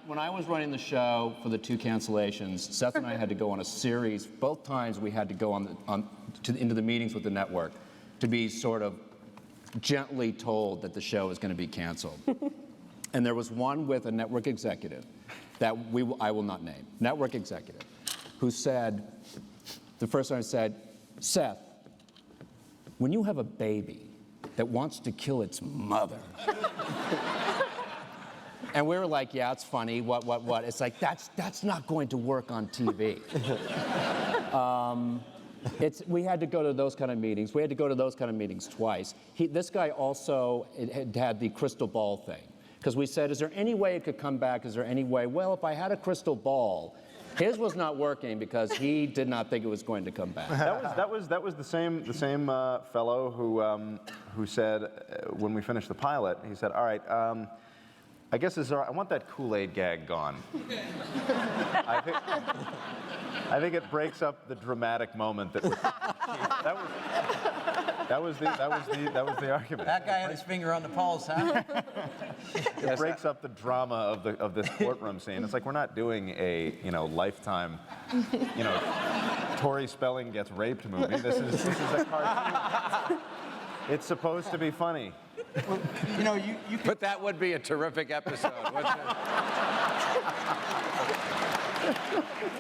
when I was running the show for the 2 cancellations, Seth and I had to go on a series. Both times we had to go into the meetings with the network to be sort of gently told that the show is going to be canceled. And there was one with a network executive that I will not name, network executive, who said, the first time said, Seth, when you have a baby that wants to kill its mother, and we were like, yeah, it's funny, what? It's like, that's not going to work on TV. We had to go to those kind of meetings. We had to go to those kind of meetings twice. This guy also had the crystal ball thing. Because we said, is there any way it could come back? Is there any way? Well, if I had a crystal ball, his was not working because he did not think it was going to come back. That was the same fellow who said when we finished the pilot, he said, all right, I guess I want that Kool-Aid gag gone. I think it breaks up the dramatic moment that was the argument. That guy had his finger on the pulse, huh? It breaks up the drama of this courtroom scene. It's like we're not doing a Lifetime, Tori Spelling gets raped movie. This is a cartoon. It's supposed to be funny. Well, you But that would be a terrific episode, wouldn't it?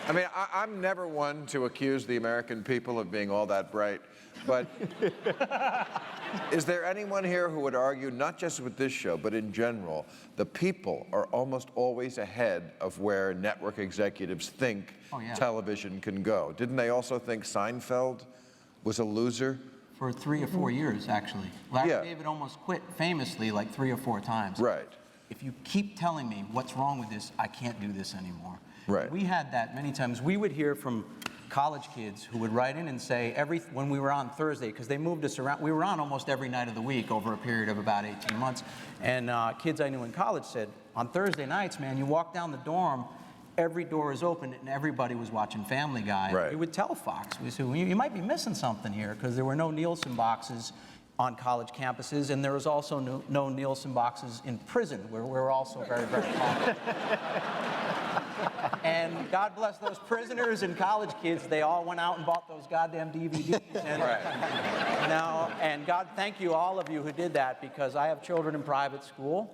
I mean, I'm never one to accuse the American people of being all that bright, but is there anyone here who would argue, not just with this show, but in general, the people are almost always ahead of where network executives think television can go? Didn't they also think Seinfeld was a loser? For 3 or 4 years, actually. Larry David almost quit famously like 3 or 4 times. Right. If you keep telling me what's wrong with this, I can't do this anymore. Right. We had that many times. We would hear from college kids who would write in and say, when we were on Thursday, because they moved us around, we were on almost every night of the week over a period of about 18 months. And kids I knew in college said, on Thursday nights, man, you walk down the dorm, every door is open, and everybody was watching Family Guy. Right. We would tell Fox, we said, well, you might be missing something here, because there were no Nielsen boxes on college campuses, and there was also no Nielsen boxes in prison, where we're also very, very common. And God bless those prisoners and college kids, they all went out and bought those goddamn DVDs. And, and God thank you, all of you who did that, because I have children in private school.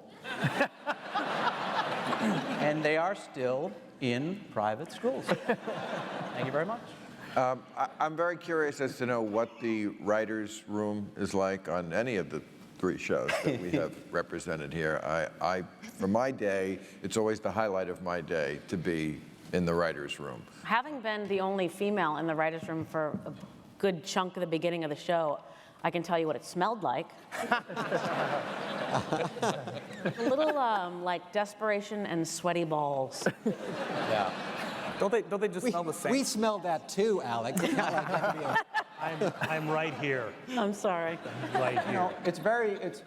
And they are still in private schools. Thank you very much. I'm very curious as to know what the writer's room is like on any of the 3 shows that we have represented here. For my day, it's always the highlight of my day to be in the writer's room. Having been the only female in the writer's room for a good chunk of the beginning of the show, I can tell you what it smelled like. A little like desperation and sweaty balls. Yeah. Don't they just smell the same? We smell that too, Alex. I'm right here. I'm sorry. Right here.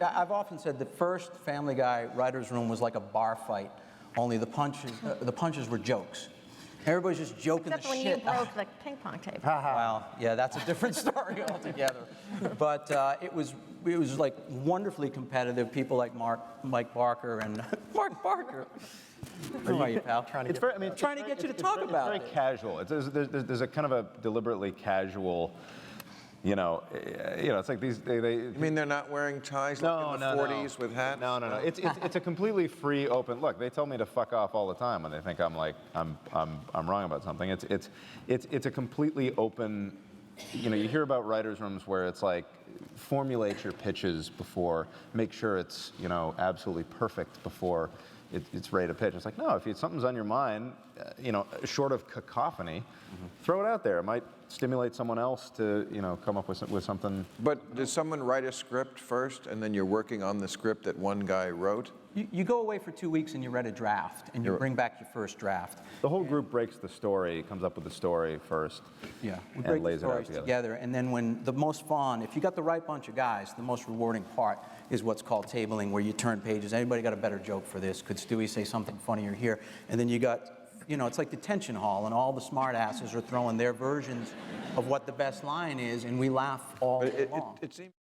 I've often said the first Family Guy writer's room was like a bar fight, only the punches were jokes. Everybody's just joking Except the when shit. you broke the ping pong table. Well, yeah, that's a different story altogether. But it was like wonderfully competitive. People like Mike Barker and Mark Barker. How are you, pal? Trying to get you to talk about it. It's very casual. There's a kind of a deliberately casual, it's like these. You mean they're not wearing ties like in the 40s with hats? No. It's a completely free, open look. They tell me to fuck off all the time when they think I'm wrong about something. It's a completely open. You hear about writers' rooms where it's like formulate your pitches before, make sure it's absolutely perfect before it's ready to pitch. It's like, no, if something's on your mind, short of cacophony, throw it out there. It might stimulate someone else to, come up with something. But does someone write a script first, and then you're working on the script that one guy wrote? You go away for 2 weeks and you write a draft, and you bring back your first draft. The whole group breaks the story, comes up with the story first. Yeah, we and break lays the it out stories together. And then when the most fun, if you got the right bunch of guys, the most rewarding part is what's called tabling, where you turn pages. Anybody got a better joke for this? Could Stewie say something funnier here? And then you got, it's like detention hall, and all the smart asses are throwing their versions of what the best line is, and we laugh all day long. It seems